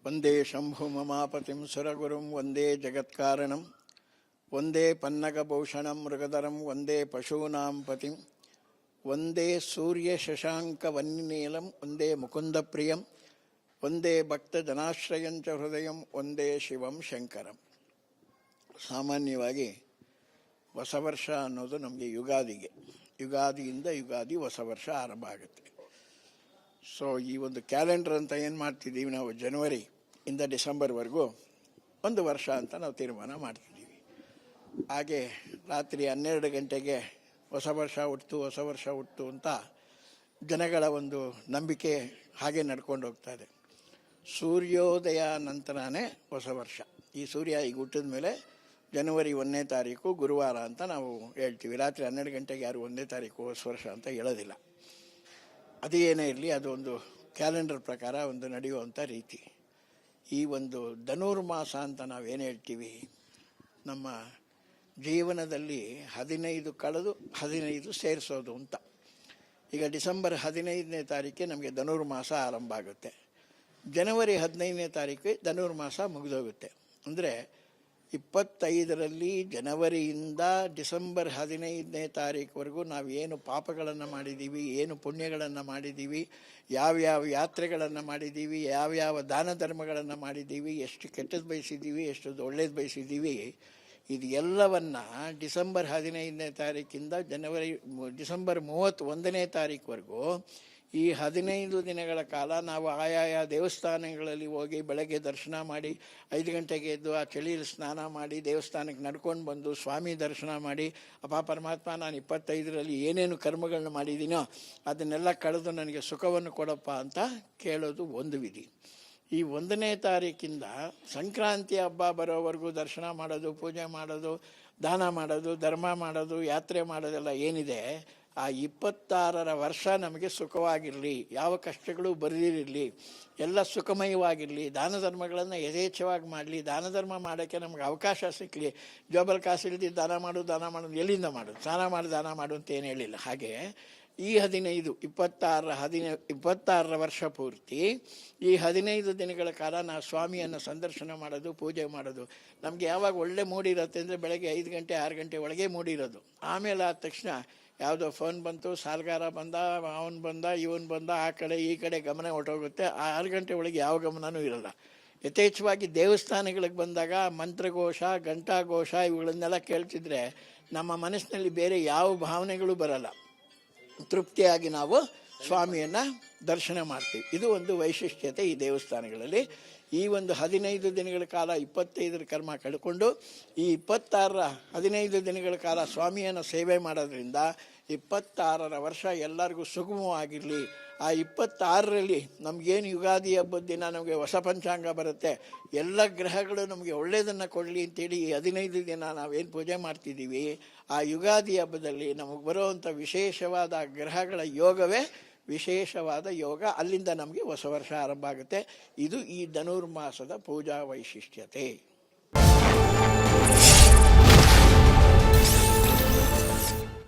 ವಂದೇ ಶಂಭುಮಮಾಪತಿಂ ಸುರಗುರುಂ ವಂದೇ ಜಗತ್ಕಾರಣಂ ವಂದೇ ಪನ್ನಗಭೂಷಣಂ ಮೃಗಧರಂ ವಂದೇ ಪಶೂನಾಂ ಪತಿಂ ವಂದೇ ಸೂರ್ಯ ಶಶಾಂಕ ವನ್ನಿನೀಲಂ ವಂದೇ ಮುಕುಂದಪ್ರಿಯಂ ವಂದೇ ಭಕ್ತಜನಾಶ್ರಯಂಚ ಹೃದಯಂ ವಂದೇ ಶಿವಂ ಶಂಕರಂ. ಸಾಮಾನ್ಯವಾಗಿ ಹೊಸ ವರ್ಷ ಅನ್ನೋದು ನಮಗೆ ಯುಗಾದಿಯಿಂದ ಯುಗಾದಿ ಹೊಸ ವರ್ಷ ಆರಂಭ ಆಗುತ್ತೆ. ಸೊ ಈ ಒಂದು ಕ್ಯಾಲೆಂಡರ್ ಅಂತ ಏನು ಮಾಡ್ತಿದ್ದೀವಿ ನಾವು, ಜನವರಿಯಿಂದ ಡಿಸೆಂಬರ್ವರೆಗೂ ಒಂದು ವರ್ಷ ಅಂತ ನಾವು ತೀರ್ಮಾನ ಮಾಡ್ತಿದ್ದೀವಿ. ಹಾಗೆ ರಾತ್ರಿ 12 ಗಂಟೆಗೆ ಹೊಸ ವರ್ಷ ಹುಟ್ಟು ಅಂತ ಜನಗಳ ಒಂದು ನಂಬಿಕೆ ಹಾಗೆ ನಡ್ಕೊಂಡು ಹೋಗ್ತಾ ಇದೆ. ಸೂರ್ಯೋದಯ ನಂತರನೇ ಹೊಸ ವರ್ಷ. ಈ ಸೂರ್ಯ ಈಗ ಹುಟ್ಟಿದ ಮೇಲೆ ಜನವರಿ 1ನೇ ತಾರೀಕು ಗುರುವಾರ ಅಂತ ನಾವು ಹೇಳ್ತೀವಿ. ರಾತ್ರಿ 12 ಗಂಟೆಗೆ ಯಾರು 1ನೇ ತಾರೀಕು ಹೊಸ ವರ್ಷ ಅಂತ ಹೇಳೋದಿಲ್ಲ. ಅದು ಏನೇ ಇರಲಿ, ಅದು ಒಂದು ಕ್ಯಾಲೆಂಡರ್ ಪ್ರಕಾರ ಒಂದು ನಡೆಯುವಂಥ ರೀತಿ. ಈ ಒಂದು ಧನುರ್ಮಾಸ ಅಂತ ನಾವೇನು ಹೇಳ್ತೀವಿ, ನಮ್ಮ ಜೀವನದಲ್ಲಿ 15 ಕಳೆದು 15 ಸೇರಿಸೋದು ಅಂತ. ಈಗ ಡಿಸೆಂಬರ್ 15ನೇ ತಾರೀಕೆ ನಮಗೆ ಧನುರ್ಮಾಸ ಆರಂಭ ಆಗುತ್ತೆ. ಜನವರಿ 15ನೇ ತಾರೀಕು ಧನುರ್ಮಾಸ ಮುಗಿದೋಗುತ್ತೆ. ಅಂದರೆ 25ರಲ್ಲಿ ಜನವರಿಯಿಂದ ಡಿಸೆಂಬರ್ 15ನೇ ತಾರೀಕುವರೆಗೂ ನಾವು ಏನು ಪಾಪಗಳನ್ನು ಮಾಡಿದ್ದೀವಿ, ಏನು ಪುಣ್ಯಗಳನ್ನು ಮಾಡಿದ್ದೀವಿ, ಯಾವ್ಯಾವ ಯಾತ್ರೆಗಳನ್ನು ಮಾಡಿದ್ದೀವಿ, ಯಾವ್ಯಾವ ದಾನ ಧರ್ಮಗಳನ್ನು ಮಾಡಿದ್ದೀವಿ, ಎಷ್ಟು ಕೆಟ್ಟದ್ದು ಬಯಸಿದ್ದೀವಿ, ಎಷ್ಟು ಒಳ್ಳೇದು ಬಯಸಿದ್ದೀವಿ, ಇದು ಎಲ್ಲವನ್ನು ಡಿಸೆಂಬರ್ 15ನೇ ತಾರೀಕಿಂದ ಡಿಸೆಂಬರ್ 31ನೇ ತಾರೀಕುವರೆಗೂ ಈ 15 ದಿನಗಳ ಕಾಲ ನಾವು ಆಯಾಯ ದೇವಸ್ಥಾನಗಳಲ್ಲಿ ಹೋಗಿ ಬೆಳಗ್ಗೆ ದರ್ಶನ ಮಾಡಿ 5 ಗಂಟೆಗೆ ಎದ್ದು ಆ ಚಳಿಯಲ್ಲಿ ಸ್ನಾನ ಮಾಡಿ ದೇವಸ್ಥಾನಕ್ಕೆ ನಡ್ಕೊಂಡು ಬಂದು ಸ್ವಾಮಿ ದರ್ಶನ ಮಾಡಿ, ಅಪ್ಪ ಪರಮಾತ್ಮ, ನಾನು 25ರಲ್ಲಿ ಏನೇನು ಕರ್ಮಗಳನ್ನ ಮಾಡಿದ್ದೀನೋ ಅದನ್ನೆಲ್ಲ ಕಳೆದು ನನಗೆ ಸುಖವನ್ನು ಕೊಡಪ್ಪ ಅಂತ ಕೇಳೋದು ಒಂದು ವಿಧಿ. ಈ 1ನೇ ತಾರೀಕಿಂದ ಸಂಕ್ರಾಂತಿ ಹಬ್ಬ ಬರೋವರೆಗೂ ದರ್ಶನ ಮಾಡೋದು, ಪೂಜೆ ಮಾಡೋದು, ದಾನ ಮಾಡೋದು, ಧರ್ಮ ಮಾಡೋದು, ಯಾತ್ರೆ ಮಾಡೋದೆಲ್ಲ ಏನಿದೆ, ಆ 26ರ ವರ್ಷ ನಮಗೆ ಸುಖವಾಗಿರಲಿ, ಯಾವ ಕಷ್ಟಗಳು ಬರದಿರಲಿ, ಎಲ್ಲ ಸುಖಮಯವಾಗಿರಲಿ, ದಾನ ಧರ್ಮಗಳನ್ನು ಯಥೇಚ್ಛವಾಗಿ ಮಾಡಲಿ, ದಾನ ಧರ್ಮ ಮಾಡೋಕ್ಕೆ ನಮಗೆ ಅವಕಾಶ ಸಿಕ್ಕಲಿ. ಜೋಬಲ್ ಕಾಸು ಇಲ್ದಿದ್ದು ದಾನ ಮಾಡೋದು ಎಲ್ಲಿಂದ ಮಾಡೋದು, ಸ್ನಾನ ಮಾಡಿ ದಾನ ಮಾಡು ಅಂತ ಏನು ಹೇಳಿಲ್ಲ. ಹಾಗೆ ಈ 26ರ ವರ್ಷ ಪೂರ್ತಿ ಈ 15 ದಿನಗಳ ಕಾಲ ನಾವು ಸ್ವಾಮಿಯನ್ನು ಸಂದರ್ಶನ ಮಾಡೋದು, ಪೂಜೆ ಮಾಡೋದು. ನಮಗೆ ಯಾವಾಗ ಒಳ್ಳೆ ಮೂಡಿರುತ್ತೆ ಅಂದರೆ ಬೆಳಗ್ಗೆ 5 ಗಂಟೆ 6 ಗಂಟೆ ಒಳಗೆ ಮೂಡಿರೋದು. ಆಮೇಲೆ ಆದ ತಕ್ಷಣ ಯಾವುದೋ ಫೋನ್ ಬಂತು, ಸಾಲಗಾರ ಬಂದ, ಅವನು ಬಂದ, ಇವನು ಬಂದ, ಆ ಕಡೆ ಈ ಕಡೆ ಗಮನ ಹೊರಟೋಗುತ್ತೆ. 6 ಗಂಟೆ ಒಳಗೆ ಯಾವ ಗಮನವೂ ಇರಲ್ಲ. ಯಥೇಚ್ಛವಾಗಿ ದೇವಸ್ಥಾನಗಳಿಗೆ ಬಂದಾಗ ಮಂತ್ರಘೋಷ, ಘಂಟಾಘೋಷ ಇವುಗಳನ್ನೆಲ್ಲ ಕೇಳ್ತಿದ್ರೆ ನಮ್ಮ ಮನಸ್ಸಿನಲ್ಲಿ ಬೇರೆ ಯಾವ ಭಾವನೆಗಳು ಬರಲ್ಲ. ತೃಪ್ತಿಯಾಗಿ ನಾವು ಸ್ವಾಮಿಯನ್ನು ದರ್ಶನ ಮಾಡ್ತೀವಿ. ಇದು ಒಂದು ವೈಶಿಷ್ಟ್ಯತೆ ಈ ದೇವಸ್ಥಾನಗಳಲ್ಲಿ. ಈ ಒಂದು 15 ದಿನಗಳ ಕಾಲ 25ರ ಕರ್ಮ ಕಳ್ಕೊಂಡು ಈ 26ರ 15 ದಿನಗಳ ಕಾಲ ಸ್ವಾಮಿಯನ್ನು ಸೇವೆ ಮಾಡೋದ್ರಿಂದ 26ರ ವರ್ಷ ಎಲ್ಲರಿಗೂ ಸುಗಮವಾಗಿರಲಿ. ಆ 26ರಲ್ಲಿ ನಮಗೇನು ಯುಗಾದಿ ಹಬ್ಬದ ದಿನ ನಮಗೆ ಹೊಸ ಪಂಚಾಂಗ ಬರುತ್ತೆ, ಎಲ್ಲ ಗ್ರಹಗಳು ನಮಗೆ ಒಳ್ಳೆಯದನ್ನು ಕೊಡಲಿ ಅಂತೇಳಿ ಈ 15 ದಿನ ನಾವೇನು ಪೂಜೆ ಮಾಡ್ತಿದ್ದೀವಿ, ಆ ಯುಗಾದಿ ಹಬ್ಬದಲ್ಲಿ ನಮಗೆ ಬರುವಂಥ ವಿಶೇಷವಾದ ಗ್ರಹಗಳ ಯೋಗವೇ ವಿಶೇಷವಾದ ಯೋಗ. ಅಲ್ಲಿಂದ ನಮಗೆ ಹೊಸ ವರ್ಷ ಆರಂಭ ಆಗುತ್ತೆ. ಇದು ಈ ಧನುರ್ಮಾಸದ ಪೂಜಾ ವೈಶಿಷ್ಟ್ಯತೆ.